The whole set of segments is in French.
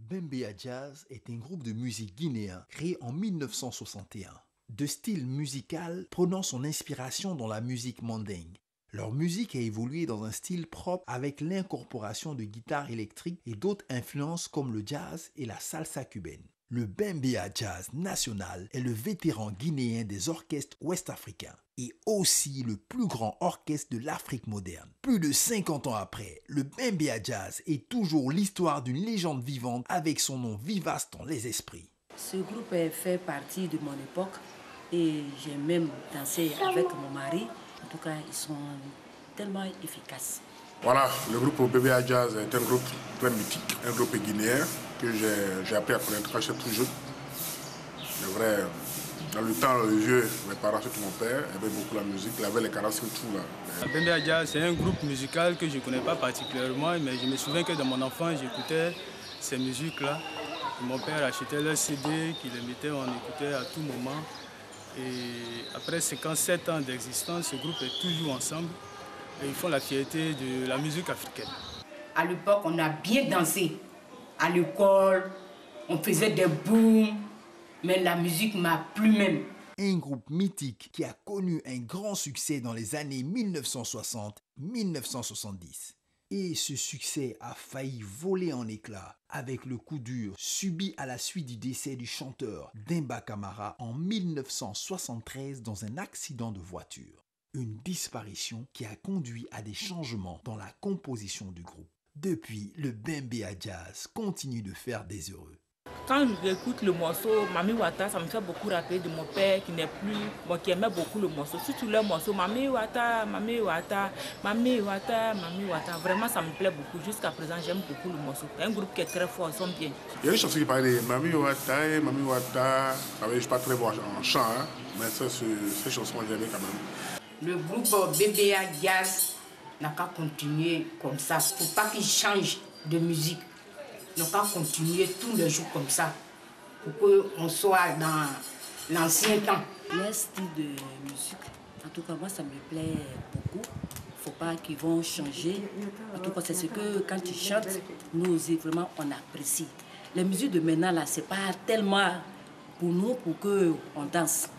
Bembea Jazz est un groupe de musique guinéen créé en 1961, de style musical prenant son inspiration dans la musique mandingue. Leur musique a évolué dans un style propre avec l'incorporation de guitares électriques et d'autres influences comme le jazz et la salsa cubaine. Le Bembea Jazz National est le vétéran guinéen des orchestres ouest-africains et aussi le plus grand orchestre de l'Afrique moderne. Plus de 50 ans après, le Bembea Jazz est toujours l'histoire d'une légende vivante avec son nom vivace dans les esprits. Ce groupe fait partie de mon époque et j'ai même dansé avec mon mari. En tout cas, ils sont tellement efficaces. Voilà, le groupe Bembea Jazz est un groupe très mythique, un groupe guinéen que j'ai appris à connaître quand j'étais tout jeune. C'est vrai, dans le temps, le vieux, mes parents, surtout mon père, aimaient beaucoup la musique, il avait les cadences et tout là. Bembea Jazz, c'est un groupe musical que je ne connais pas particulièrement, mais je me souviens que dans mon enfance, j'écoutais ces musiques-là. Mon père achetait leurs CD, qu'il les mettait, on écoutait à tout moment. Et après 57 ans d'existence, ce groupe est toujours ensemble. Et ils font la fierté de la musique africaine. À l'époque, on a bien dansé. À l'école, on faisait des booms, mais la musique m'a plu même. Un groupe mythique qui a connu un grand succès dans les années 1960-1970. Et ce succès a failli voler en éclats avec le coup dur subi à la suite du décès du chanteur Demba Camara en 1973 dans un accident de voiture. Une disparition qui a conduit à des changements dans la composition du groupe. Depuis, le Bembea Jazz continue de faire des heureux. Quand j'écoute le morceau Mami Wata, ça me fait beaucoup rappeler de mon père qui n'est plus, bon, qui aimait beaucoup le morceau. Surtout le morceau Mami Wata, Mami Wata, Mami Wata, Mami Wata. Vraiment, ça me plaît beaucoup. Jusqu'à présent, j'aime beaucoup le morceau. C'est un groupe qui est très fort, ils sont bien. Il y a des chansons qui parlaient de Mami Wata, Mami Wata. Je ne suis pas très bon en chant, hein, mais ces chansons, j'aimais quand même. Le groupe Bembea Jazz n'a qu'à continuer comme ça. Il ne faut pas qu'il change de musique. Il n'a qu'à continuer tous les jours comme ça. Pour qu'on soit dans l'ancien temps. Leur style de musique, en tout cas moi ça me plaît beaucoup. Il ne faut pas qu'ils vont changer. En tout cas c'est ce que quand ils chantent, nous vraiment on apprécie. Les musiques de maintenant là, c'est pas tellement pour nous pour qu'on danse.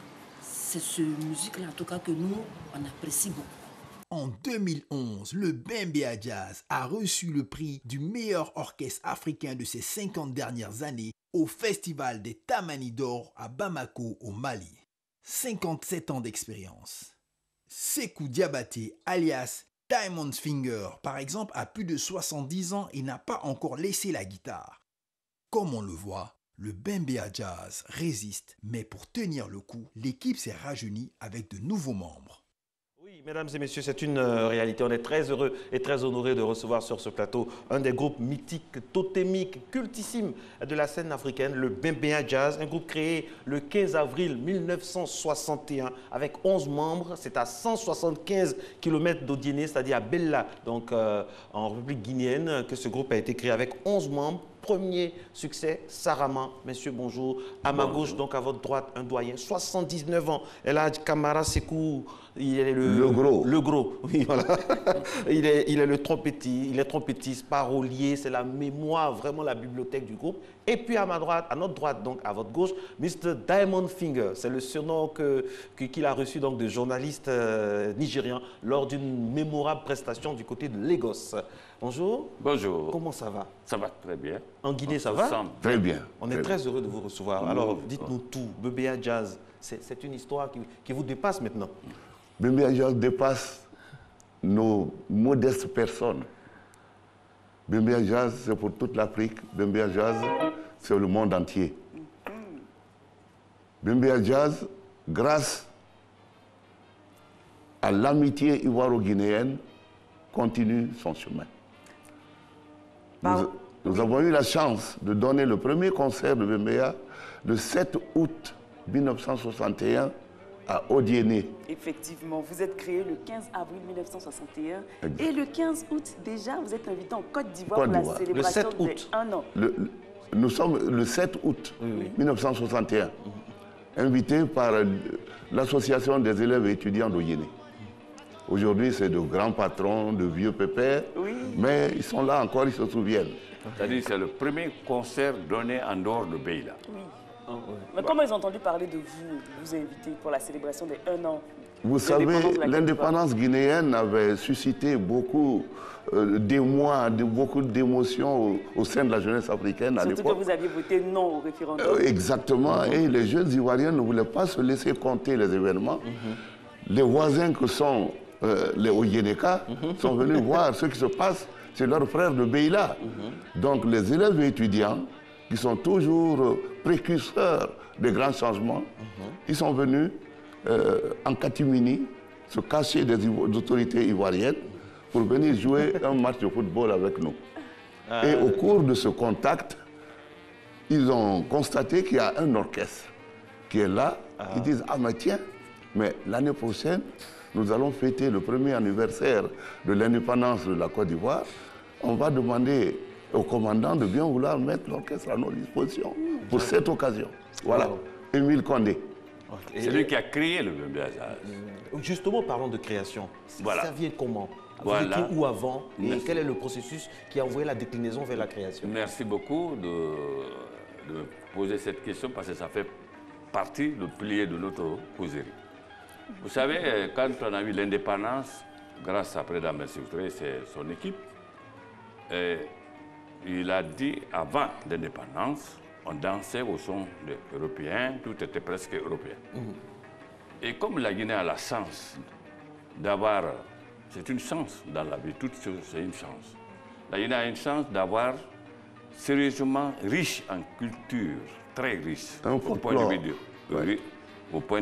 C'est ce musique-là, en tout cas, que nous, on apprécie beaucoup. En 2011, le Bembea Jazz a reçu le prix du meilleur orchestre africain de ces 50 dernières années au Festival des Tamani d'Or à Bamako, au Mali. 57 ans d'expérience. Sékou Diabaté, alias Diamond Finger, par exemple, a plus de 70 ans et n'a pas encore laissé la guitare. Comme on le voit, le Bembea Jazz résiste, mais pour tenir le coup, l'équipe s'est rajeunie avec de nouveaux membres. Oui, mesdames et messieurs, c'est une réalité. On est très heureux et très honorés de recevoir sur ce plateau un des groupes mythiques, totémiques, cultissimes de la scène africaine, le Bembea Jazz, un groupe créé le 15 avril 1961 avec 11 membres. C'est à 175 km d'Odiéné, c'est-à-dire à Bella, donc en République guinéenne, que ce groupe a été créé avec 11 membres. Premier succès, Sarama. Messieurs, bonjour. À ma gauche, donc à votre droite, un doyen, 79 ans. Et là, Camara Sékou, il est le gros. Le gros, oui, voilà. il est le trompettiste, il est trompettiste, parolier, c'est la mémoire, vraiment la bibliothèque du groupe. Et puis à ma droite, à notre droite, donc à votre gauche, Mr. Diamond Finger. C'est le surnom qu'il a reçu donc de journaliste nigérian lors d'une mémorable prestation du côté de Lagos. Bonjour. Bonjour. Comment ça va? Ça va très bien. En Guinée, ça va? Très bien. On est très heureux de vous recevoir. Alors, dites-nous tout. Bembea Jazz, c'est une histoire qui vous dépasse maintenant. Bembea Jazz dépasse nos modestes personnes. Bembea Jazz, c'est pour toute l'Afrique. Bembea Jazz, c'est le monde entier. Bembea Jazz, grâce à l'amitié ivoiro-guinéenne, continue son chemin. Nous avons eu la chance de donner le premier concert de Bembea le 7 août 1961 à Odiéné. Effectivement, vous êtes créé le 15 avril 1961 et le 15 août déjà, vous êtes invité en Côte d'Ivoire pour la célébration de 1 an. Nous sommes le 7 août 1961, invité par l'association des élèves et étudiants d'Odiéné. Aujourd'hui, c'est de grands patrons, de vieux pépères, mais ils sont là encore, ils se souviennent. C'est-à-dire c'est le premier concert donné en dehors de Beila. Oui. Mais comment ils ont entendu parler de vous inviter pour la célébration des 1 an? Vous savez, l'indépendance guinéenne avait suscité beaucoup d'émoi, beaucoup d'émotions au sein de la jeunesse africaine à l'époque. Surtout que vous aviez voté non au référendum. Exactement, et les jeunes Ivoiriens ne voulaient pas se laisser compter les événements. Les voisins que sont les Oyéneka sont venus voir ce qui se passe chez leurs frères de Beila. Donc les élèves et étudiants, qui sont toujours précurseurs des grands changements, ils sont venus en catimini, se cacher des autorités ivoiriennes pour venir jouer un match de football avec nous. Et au cours de ce contact, ils ont constaté qu'il y a un orchestre qui est là. Ils disent, ah mais tiens, mais l'année prochaine, nous allons fêter le 1er anniversaire de l'indépendance de la Côte d'Ivoire. On va demander au commandant de bien vouloir mettre l'orchestre à nos dispositions pour cette occasion. Voilà, Émile Condé. C'est lui qui a créé le Bembea Jazz. Justement, parlons de création. Voilà. Ça vient comment? Voilà. Ou avant? Et quel est le processus qui a envoyé la déclinaison vers la création? Merci beaucoup de poser cette question parce que ça fait partie, le pilier de notre causerie. Vous savez, quand on a eu l'indépendance, grâce à Président Mercier Touré, c'est son équipe, il a dit avant l'indépendance, on dansait au son européen, tout était presque européen. Et comme la Guinée a la chance d'avoir, c'est une chance dans la vie, toute chose c'est une chance. La Guinée a une chance d'avoir sérieusement riche en culture, très riche, au point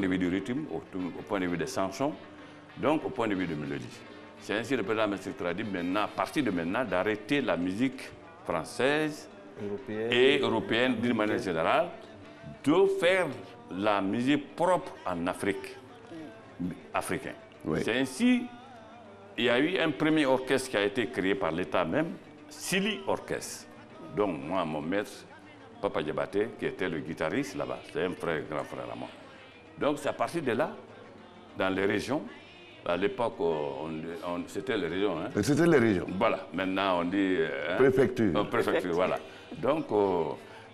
de vue du rythme, au point de vue des chansons, donc au point de vue de mélodie. C'est ainsi que le président Mercier Touré a dit maintenant, à partir de maintenant, d'arrêter la musique française et européenne d'une manière générale, de faire la musique propre en Afrique, africain. C'est ainsi qu'il y a eu un premier orchestre qui a été créé par l'État même, Sili Orchestre. Donc moi, mon maître, Papa Diabaté, qui était le guitariste là-bas, c'est un frère, grand frère à moi. Donc c'est à partir de là, dans les régions, à l'époque, c'était les régions. Hein? C'était les régions. Voilà, maintenant on dit... préfecture. Préfecture, voilà. Donc,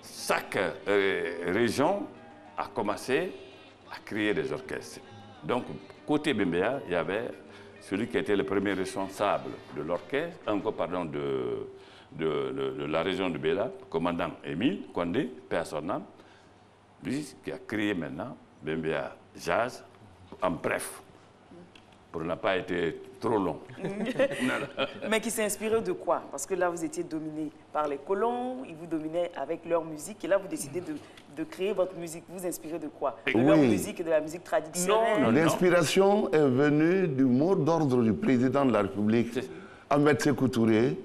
chaque région a commencé à créer des orchestres. Donc, côté Bembea, il y avait celui qui était le premier responsable de l'orchestre, de la région de Beila, commandant Émile Condé, paix à son âme, lui qui a créé maintenant Bembea Jazz, en bref, pour ne pas être trop long. Mais qui s'est inspiré de quoi? Parce que là, vous étiez dominé par les colons, ils vous dominaient avec leur musique, et là, vous décidez de créer votre musique. Vous inspirez de quoi? De leur musique et de la musique traditionnelle? L'inspiration est venue du mot d'ordre du président de la République, Ahmed Sékou Touré,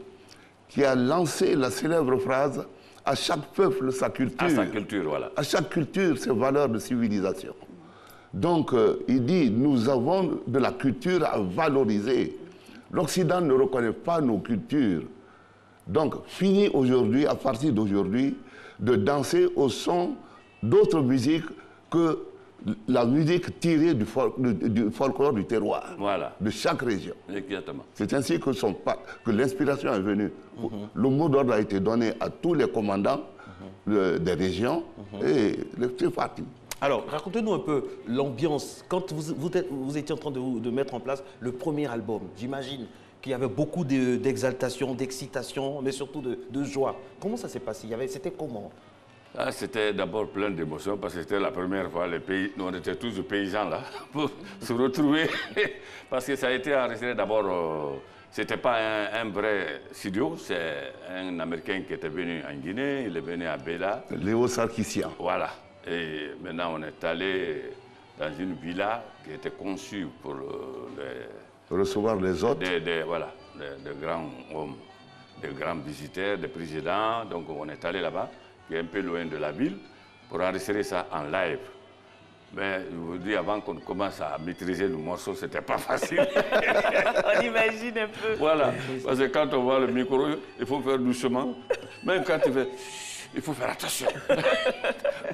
qui a lancé la célèbre phrase « À chaque peuple, sa culture ». À sa culture, voilà. À chaque culture, ses valeurs de civilisation. Donc, il dit, nous avons de la culture à valoriser. L'Occident ne reconnaît pas nos cultures. Donc, fini aujourd'hui, à partir d'aujourd'hui, de danser au son d'autres musiques que la musique tirée du folklore du terroir, de chaque région. Exactement. C'est ainsi que l'inspiration est venue. Le mot d'ordre a été donné à tous les commandants des régions et c'est parti. Alors, racontez-nous un peu l'ambiance. Quand vous étiez en train de mettre en place le premier album, j'imagine qu'il y avait beaucoup d'exaltation, d'excitation, mais surtout de joie. Comment ça s'est passé? C'était comment? C'était d'abord plein d'émotions parce que c'était la première fois, nous on était tous des paysans là, pour se retrouver. Parce que ça a été enregistré d'abord, c'était pas un vrai studio, c'est un Américain qui était venu en Guinée, il est venu à Beila. Léo Sarkissian. Voilà. Et maintenant, on est allé dans une villa qui était conçue pour recevoir les hôtes. Des grands hommes, des grands visiteurs, des présidents. Donc, on est allé là-bas, qui est un peu loin de la ville, pour enregistrer ça en live. Mais je vous dis, avant qu'on commence à maîtriser le morceau, ce n'était pas facile. On imagine un peu. Voilà. Parce que quand on voit le micro, il faut faire doucement. Même quand tu fais... Il faut faire attention.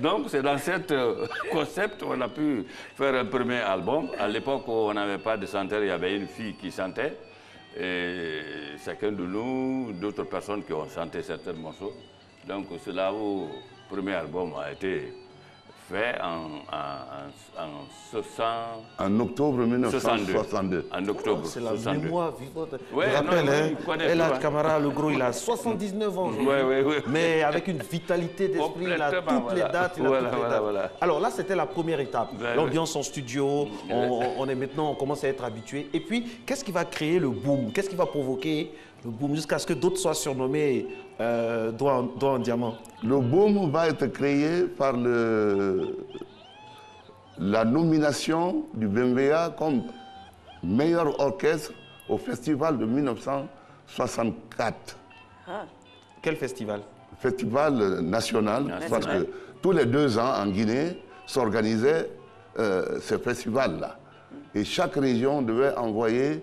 Donc, c'est dans ce concept qu'on a pu faire un premier album. À l'époque où on n'avait pas de chanteur, il y avait une fille qui chantait. Et chacun de nous, d'autres personnes qui ont chanté certains morceaux. Donc cela, au premier album a été fait en octobre 1962. En octobre. C'est la mémoire vivante. Ouais, je rappelle, El Hadj Camara, le gros, il a 79 ans. Mais avec une vitalité d'esprit, il a toutes les dates. Alors là, c'était la première étape. L'ambiance en studio, on commence à être habitué. Et puis, qu'est-ce qui va créer le boom? Qu'est-ce qui va provoquer le boom jusqu'à ce que d'autres soient surnommés doigts en diamant? Le boom va être créé par la nomination du Bembeya comme meilleur orchestre au festival de 1964. Ah. Quel festival? Festival national, parce que tous les 2 ans en Guinée s'organisait ce festival-là. Et chaque région devait envoyer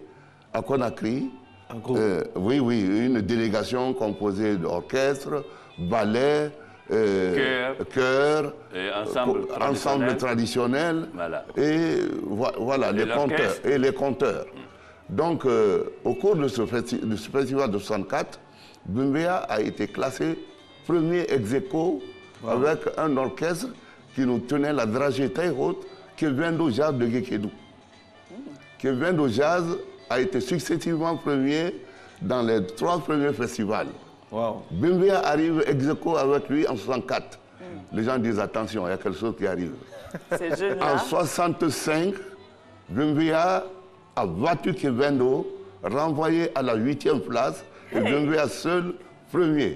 à Conakry une délégation composée d'orchestres, ballets, chœurs, ensemble traditionnel, et voilà, les conteurs. Donc, au cours de ce festival de 64, Bembeya a été classé premier ex-aequo avec un orchestre qui nous tenait la dragée très haute, Kevendo Jazz de Gekedou. Kevendo Jazz a été successivement premier dans les 3 premiers festivals. Bembeya arrive ex-aequo avec lui en 64. Les gens disent attention, il y a quelque chose qui arrive. En 65, Bembeya a battu Kevendo, renvoyé à la 8e place, et Bembeya seul premier.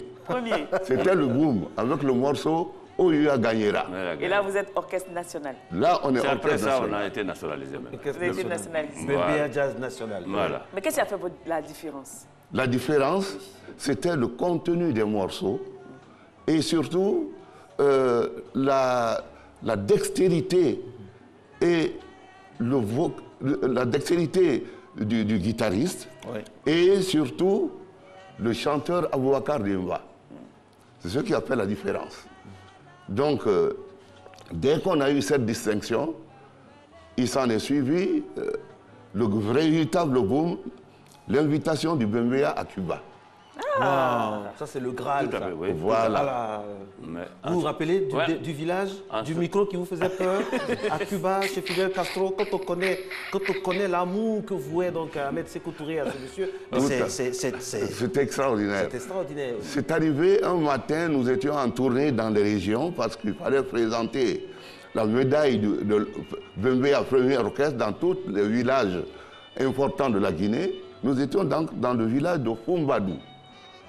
C'était le boom avec le morceau Oyua Gagnera. Et là, vous êtes orchestre national. Là, on est orchestre après ça, national. on a été nationalisé. Vous avez été nationalisé. Bembeya Jazz National. Voilà. Mais qu'est-ce qui a fait la différence? La différence, c'était le contenu des morceaux et surtout la dextérité et la dextérité du guitariste et surtout le chanteur Aboubacar Dimba. C'est ce qui a fait la différence. Donc, dès qu'on a eu cette distinction, il s'en est suivi le véritable boom, l'invitation du Bembeya à Cuba. Ça, c'est le Graal. Voilà. Vous vous rappelez du village, du micro qui vous faisait peur à Cuba, chez Fidel Castro, quand on connaît l'amour que vouait donc Ahmed Sékou Touré à ce monsieur. C'est extraordinaire. C'est extraordinaire. C'est arrivé un matin, nous étions en tournée dans les régions parce qu'il fallait présenter la médaille de Bembeya premier orchestre dans tous les villages importants de la Guinée. Nous étions donc dans le village de Fumbadou.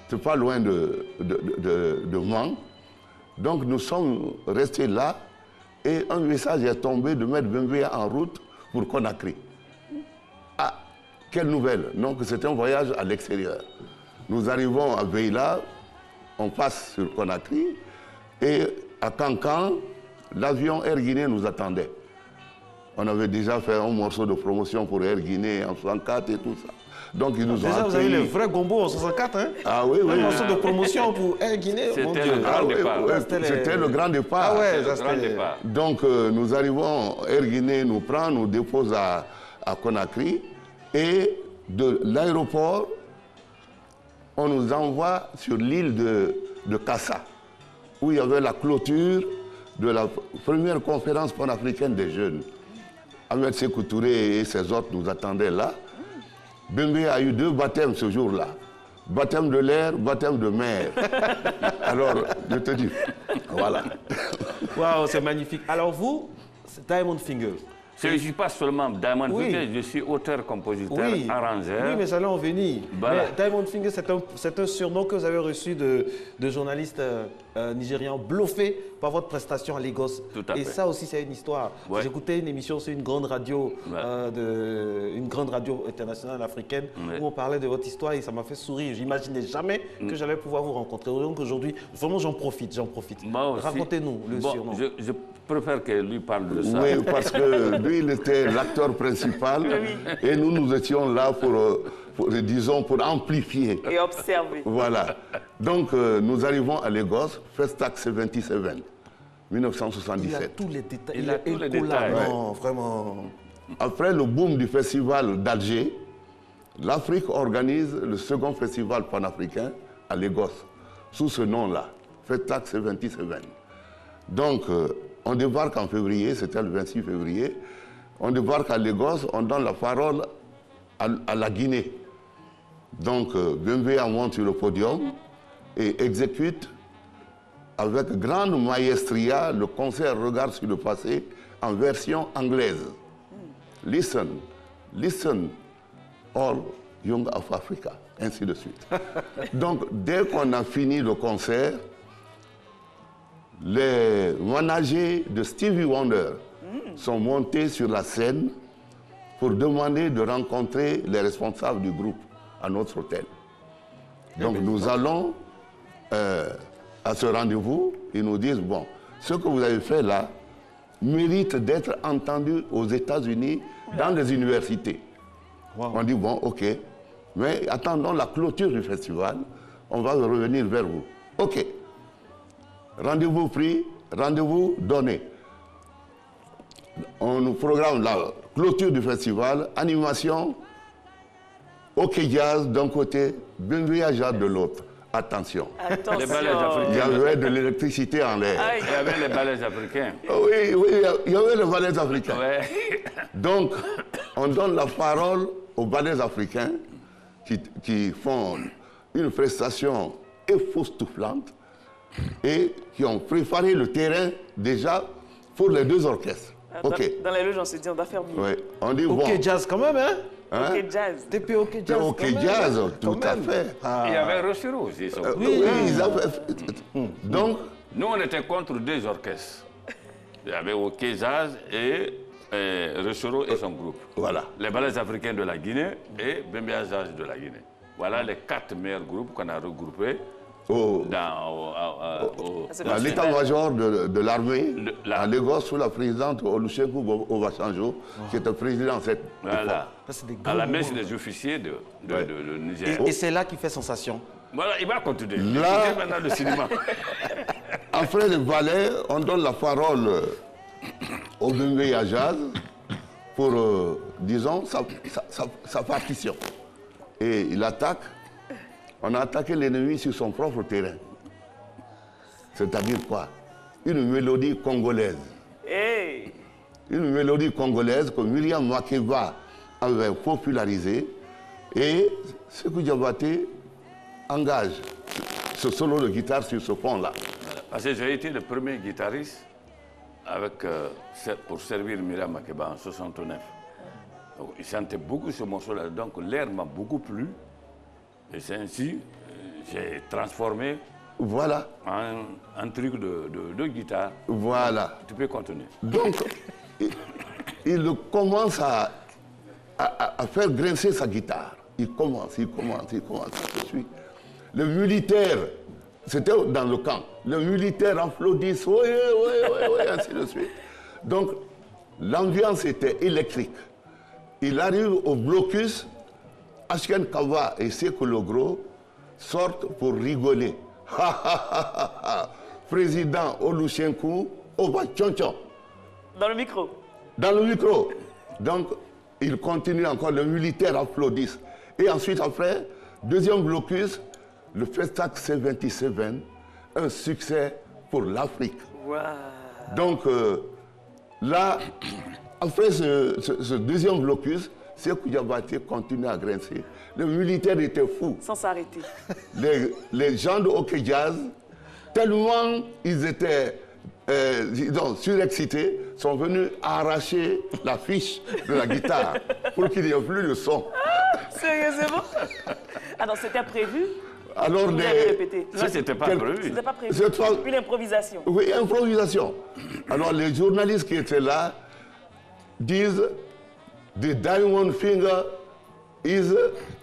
C'est pas loin de Mang. Donc nous sommes restés là et un message est tombé de mettre Bembeya en route pour Conakry. Ah, quelle nouvelle! Donc c'est un voyage à l'extérieur. Nous arrivons à Beila, on passe sur Conakry et à Kankan, l'avion Air Guinée nous attendait. On avait déjà fait un morceau de promotion pour Air Guinée en 64 et tout ça. Donc ils nous ont déjà, vous avez le vrai gombo en 64, hein? Ah oui, oui. Un morceau de promotion pour Air Guinée. C'était le grand départ. C'était le grand départ. Ah ouais, le grand départ. Donc nous arrivons, Air Guinée nous prend, nous dépose à Conakry et de l'aéroport, on nous envoie sur l'île de Kassa, où il y avait la clôture de la première conférence panafricaine des jeunes. Ahmed Sékou Touré et ses autres nous attendaient là. Bembeya a eu 2 baptêmes ce jour-là. Baptême de l'air, baptême de mer. Alors, je te dis, voilà. Waouh, c'est magnifique. Alors vous, c'est Diamond Finger. Je ne suis pas seulement Diamond Finger, je suis auteur, compositeur, arrangeur. Oui, mais ça allait en venir. Voilà. Mais Diamond Finger, c'est un surnom que vous avez reçu de journalistes nigérians bluffés par votre prestation à Lagos. Tout à fait. Et ça aussi, c'est une histoire. Ouais. J'écoutais une émission sur une grande radio, une grande radio internationale africaine, où on parlait de votre histoire et ça m'a fait sourire. J'imaginais jamais que j'allais pouvoir vous rencontrer. Donc aujourd'hui, vraiment, j'en profite. Racontez-nous le surnom. Je préfère que lui parle de ça. Oui, parce que lui, il était l'acteur principal et nous étions là pour amplifier. Et observer. Voilà. Donc, nous arrivons à Lagos, Festac 77, 1977. Il a tous les détails. Il a tous les détails. Non, vraiment. Après le boom du festival d'Alger, l'Afrique organise le second festival panafricain à Lagos, sous ce nom-là, FESTAC 77. Donc, on débarque en février, c'était le 26 février, on débarque à Lagos, on donne la parole à la Guinée. Donc, Bembeya monte sur le podium et exécute avec grande maestria le concert Regard sur le passé en version anglaise. Listen, listen, all young of Africa, ainsi de suite. Donc, dès qu'on a fini le concert, les managers de Stevie Wonder sont montés sur la scène pour demander de rencontrer les responsables du groupe à notre hôtel. Donc nous allons à ce rendez-vous, ils nous disent, bon, ce que vous avez fait là mérite d'être entendu aux États-Unis dans les universités. Wow. On dit, bon, ok, mais attendons la clôture du festival, on va revenir vers vous. Ok, rendez-vous pris, rendez-vous donné. On nous programme la clôture du festival, animation, OK Jazz d'un côté, Bembeya Jazz de l'autre. Attention. Les ballets africains. Il y avait de l'électricité en l'air. Il y avait les ballets africains. Oui, oui, il y avait les ballets africains. Ouais. Donc, on donne la parole aux ballets africains qui font une prestation époustouflante et qui ont préparé le terrain déjà pour les deux orchestres. Okay. Dans les loges, on se dit, on doit faire mieux. Oui, on dit OK bon. Jazz quand même, hein? OK Jazz. TP OK Jazz. OK Jazz, tout à fait. Il y avait Rochero aussi. Oui, ils avaient... Donc... Nous, on était contre deux orchestres. Il y avait OK Jazz et Rochero et son groupe. Voilà. Les ballets africains de la Guinée et Bembeya Jazz de la Guinée. Voilà les 4 meilleurs groupes qu'on a regroupés dans l'état-major de l'armée à Lagos sous la présidente Olusegun Obasanjo, qui était président cette voilà. À la messe des officiers de Niger. Et c'est là qu'il fait sensation. Voilà, il va continuer. Là, maintenant le cinéma. Après le ballet, on donne la parole au Bembeya Jazz pour, disons, sa partition. Et il attaque. On a attaqué l'ennemi sur son propre terrain. C'est-à-dire quoi? Une mélodie congolaise. Hey. Une mélodie congolaise que Myriam Makeba avait popularisée. Et Sékou Diabaté engage ce solo de guitare sur ce pont-là. Parce que j'ai été le premier guitariste pour servir Myriam Makeba en 69. Donc, il chantait beaucoup ce morceau-là. Donc l'air m'a beaucoup plu. Et c'est ainsi j'ai transformé voilà. un truc de guitare. Voilà. Tu peux continuer. Donc, il commence à faire grincer sa guitare. Il commence, ainsi de suite. Le militaire, c'était dans le camp, le militaire applaudissent, oui, ainsi de suite. Donc, l'ambiance était électrique. Il arrive au blocus, Ashken Kava et Sékou Logro sortent pour rigoler. Président Olusegun Obasanjo. Dans le micro. Dans le micro. Donc, il continue encore, le militaire applaudissent. Et ensuite, après, deuxième blocus, le FESTAC C27, un succès pour l'Afrique. Wow. Donc, là, après ce deuxième blocus, Sékou Diabaté continue à grincer. Le militaire était fou. Sans s'arrêter. Les gens de OK Jazz, tellement ils étaient surexcités, sont venus arracher la fiche de la guitare pour qu'il n'y ait plus de son. Sérieusement? Ah non, c'était prévu? Alors, vous avez répété. Ça, c'était pas prévu. C'était pas prévu. Une improvisation. Oui, improvisation. Alors, les journalistes qui étaient là disent The diamond finger is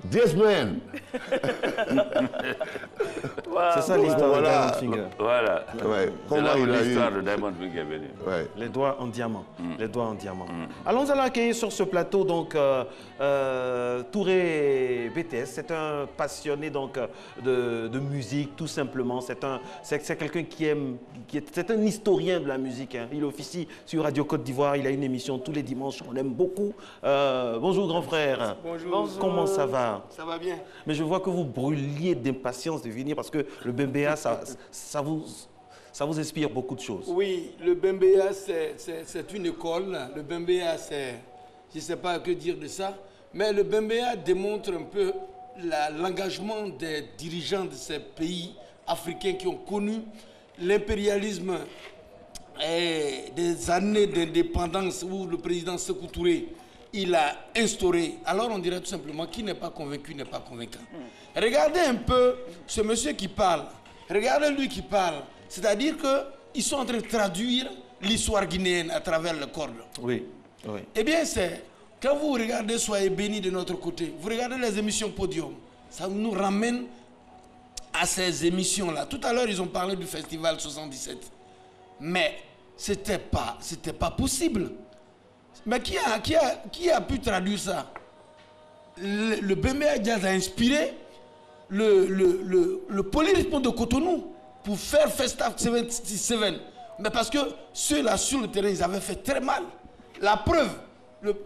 this man. Wow. ça l'histoire de Diamond Finger. Voilà. Ouais. C'est là où l'histoire eu... de Diamond Finger est venue. Ouais. Les doigts en diamant. Les doigts en diamant. Allons à l'accueillir sur ce plateau, donc, Touré BTS. C'est un passionné donc, de musique, tout simplement. C'est quelqu'un qui aime... C'est un historien de la musique. Hein. Il officie sur Radio Côte d'Ivoire. Il a une émission tous les dimanches. On l'aime beaucoup. Bonjour, grand frère. Bonjour. Comment ça va? Ça va bien. Mais je vois que vous brûliez d'impatience de venir parce que le Bembéa, ça vous inspire beaucoup de choses. Oui, le Bembéa, c'est une école. Le Bembéa, c'est... Je ne sais pas que dire de ça. Mais le Bembéa démontre un peu l'engagement des dirigeants de ces pays africains qui ont connu l'impérialisme et des années d'indépendance où le président Sékou Touré, il a instauré. Alors on dirait tout simplement qui n'est pas convaincu n'est pas convaincant. Regardez un peu ce monsieur qui parle. Regardez lui qui parle. C'est-à-dire qu'ils sont en train de traduire l'histoire guinéenne à travers le corde. Oui, oui. Eh bien, c'est... Quand vous regardez Soyez bénis de notre côté, vous regardez les émissions Podium, ça nous ramène à ces émissions-là. Tout à l'heure, ils ont parlé du Festival 77. Mais c'était pas possible. Mais qui a pu traduire ça? Le Bembéa Jazz a inspiré le polyrythme de Cotonou pour faire Festa 77. Mais parce que ceux-là sur le terrain, ils avaient fait très mal. La preuve,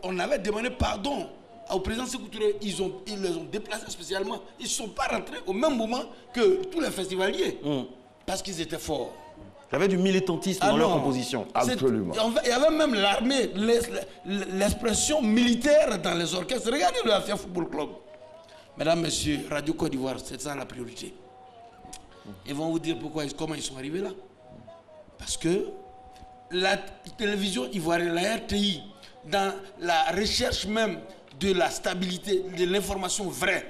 on avait demandé pardon au président Sékou Touré, ils les ont déplacés spécialement. Ils ne sont pas rentrés au même moment que tous les festivaliers. Parce qu'ils étaient forts. Il y avait du militantisme dans leur composition. Absolument. Il y avait même l'armée, l'expression militaire dans les orchestres. Regardez le Afia Football Club. Mesdames, messieurs, Radio Côte d'Ivoire, c'est ça la priorité. Ils vont vous dire comment ils sont arrivés là. Parce que la télévision ivoirienne, la RTI, dans la recherche même de la stabilité, de l'information vraie,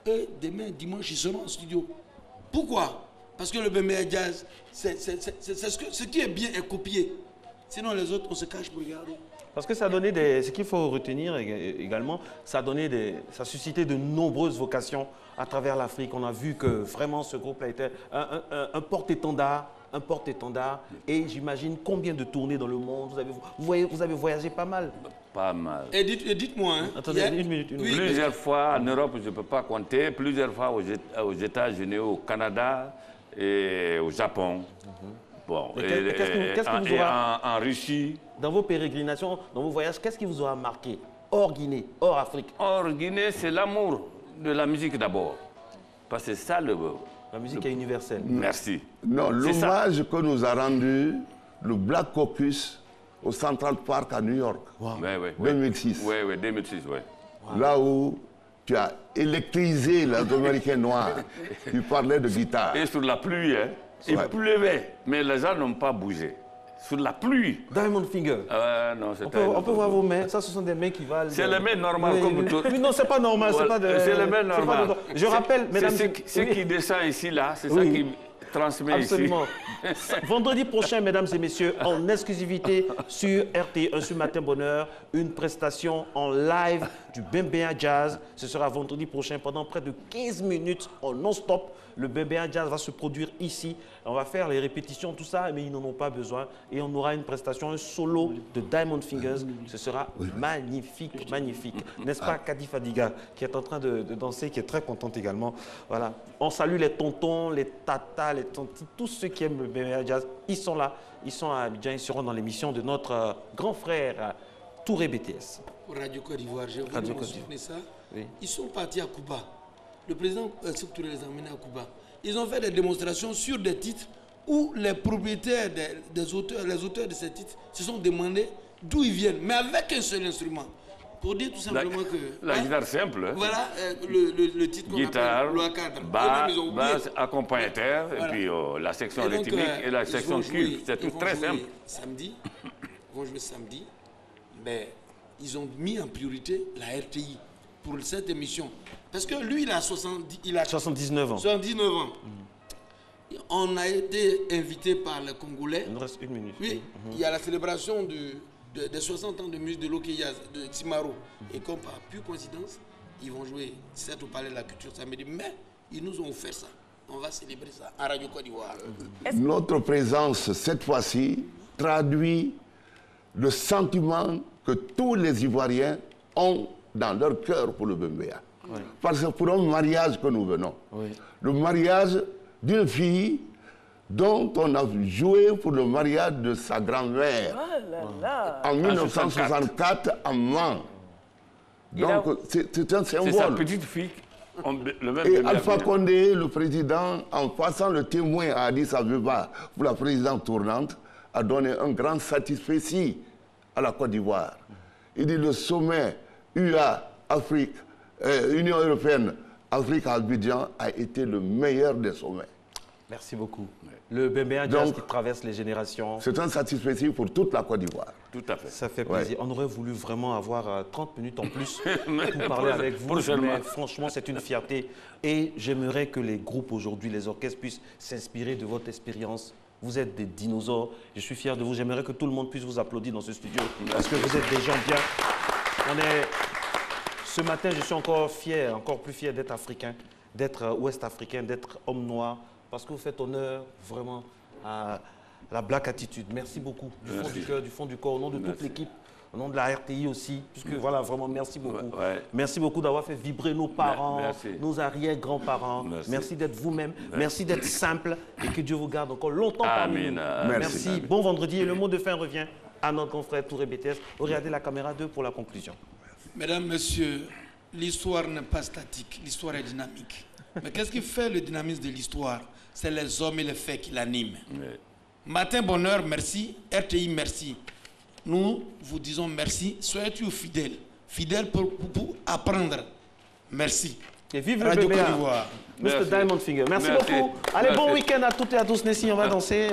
et demain, dimanche, ils seront en studio. Pourquoi? Parce que le Bembéa Jazz, ce qui est bien est copié. Sinon, les autres, on se cache pour regarder. Parce que ça a donné ce qu'il faut retenir également, ça a suscité de nombreuses vocations à travers l'Afrique. On a vu que vraiment ce groupe a été un porte-étendard. Et j'imagine combien de tournées dans le monde. Vous avez voyagé pas mal. Pas mal. Et dites-moi. Hein, attendez, une minute. Plusieurs fois en Europe, je ne peux pas compter. Plusieurs fois aux États-Unis, au Canada et au Japon. Bon, qu'est-ce qui vous aura... en Russie. Dans vos pérégrinations, dans vos voyages, qu'est-ce qui vous aura marqué? Hors Guinée, hors Afrique. Hors Guinée, c'est l'amour de la musique d'abord. Parce que c'est ça la musique est universelle. Merci. Non, l'hommage que nous a rendu le Black Caucus au Central Park à New York, 2006. Oui, 2006, oui. Là où tu as électrisé les Américains noirs. Tu parlais de guitare. Et sur la pluie, hein. Il pleuvait, mais les gens n'ont pas bougé. Sur la pluie. Diamond Finger. Non, on peut voir vos mains. Ça, ce sont des mains qui valent. C'est les mains normales comme tout. Oui, non, c'est pas normal. Voilà. C'est les mains normales. Je rappelle, mesdames. Ce qui descend ici, là, c'est ça qui transmet absolument. Ici. Vendredi prochain, mesdames et messieurs, en exclusivité sur RT1 sur Matin Bonheur, une prestation en live du Bembéa Jazz. Ce sera vendredi prochain pendant près de 15 minutes en non-stop. Le Bembéa Jazz va se produire ici. On va faire les répétitions, tout ça, mais ils n'en ont pas besoin. Et on aura une prestation, un solo de Diamond Fingers. Ce sera magnifique, magnifique. N'est-ce pas, Kadi Fadiga, qui est en train de danser, qui est très contente également. Voilà. On salue les tontons, les tatas, les tontis, tous ceux qui aiment le Bembéa Jazz. Ils sont là, ils sont à Abidjan, ils seront dans l'émission de notre grand frère, Touré BTS. Radio Côte d'Ivoire, j'ai voulu mentionner ça. Oui. Ils sont partis à Cuba. Le président Sékou Touré les a emmenés à Cuba. Ils ont fait des démonstrations sur des titres où les propriétaires des auteurs, les auteurs de ces titres se sont demandé d'où ils viennent, mais avec un seul instrument. Pour dire tout simplement que... La guitare simple. Hein? Voilà le titre qu'on appelle le cadre. Basse, accompagnateur, et puis la section rythmique et la section cube. C'est tout très simple. Samedi, ils vont jouer samedi, mais ils ont mis en priorité la RTI pour cette émission. Parce que lui, il a 79 ans. 79 ans. On a été invité par les Congolais. Il nous reste une minute. Oui, il y a la célébration des 60 ans de musique de l'Okeyaz, de Timaro. Et comme par pure coïncidence, ils vont jouer certes au Palais de la Culture samedi, mais ils nous ont offert ça. On va célébrer ça à Radio Côte d'Ivoire. Notre présence, cette fois-ci, traduit le sentiment que tous les Ivoiriens ont dans leur cœur pour le Bembéa. Oui. Parce que pour un mariage que nous venons, le mariage d'une fille dont on a joué pour le mariage de sa grand-mère en 1964 à Mans. Donc c'est un symbole. C'est sa petite fille. Et Alpha Condé, le président, en passant le témoin à Addis Abeba pour la présidence tournante, a donné un grand satisfait à la Côte d'Ivoire. Il dit le sommet UA, Afrique, Union européenne, Afrique à Abidjan a été le meilleur des sommets. Merci beaucoup. Le Bembéa Jazz qui traverse les générations. C'est un satisfait pour toute la Côte d'Ivoire. Tout à fait. Ça fait plaisir. On aurait voulu vraiment avoir 30 minutes en plus pour parler avec vous. Mais franchement, c'est une fierté. Et j'aimerais que les groupes aujourd'hui, les orchestres puissent s'inspirer de votre expérience. Vous êtes des dinosaures. Je suis fier de vous. J'aimerais que tout le monde puisse vous applaudir dans ce studio. Parce que vous êtes des gens bien. Ce matin, je suis encore plus fier d'être africain, d'être ouest-africain, d'être homme noir. Parce que vous faites honneur vraiment à la Black Attitude. Merci beaucoup, du fond du cœur, du fond du corps, au nom de toute l'équipe, au nom de la RTI aussi. Puisque voilà, vraiment, merci beaucoup. Merci beaucoup d'avoir fait vibrer nos parents, nos arrière-grands-parents. Merci d'être vous-même. Merci d'être simple et que Dieu vous garde encore longtemps parmi nous. Merci. Bon vendredi. Et le mot de fin revient à notre confrère Touré BTS. Regardez la caméra 2 pour la conclusion. Mesdames, Messieurs, l'histoire n'est pas statique, l'histoire est dynamique. Mais qu'est-ce qui fait le dynamisme de l'histoire? C'est les hommes et les faits qui l'animent. Matin Bonheur, merci. RTI, merci. Nous vous disons merci. Soyez toujours fidèles. Fidèles pour apprendre. Merci. Et vive le Bembéa. Mr. Diamond Finger. Merci beaucoup. Allez, bon week-end à toutes et à tous. Nessie, on va danser.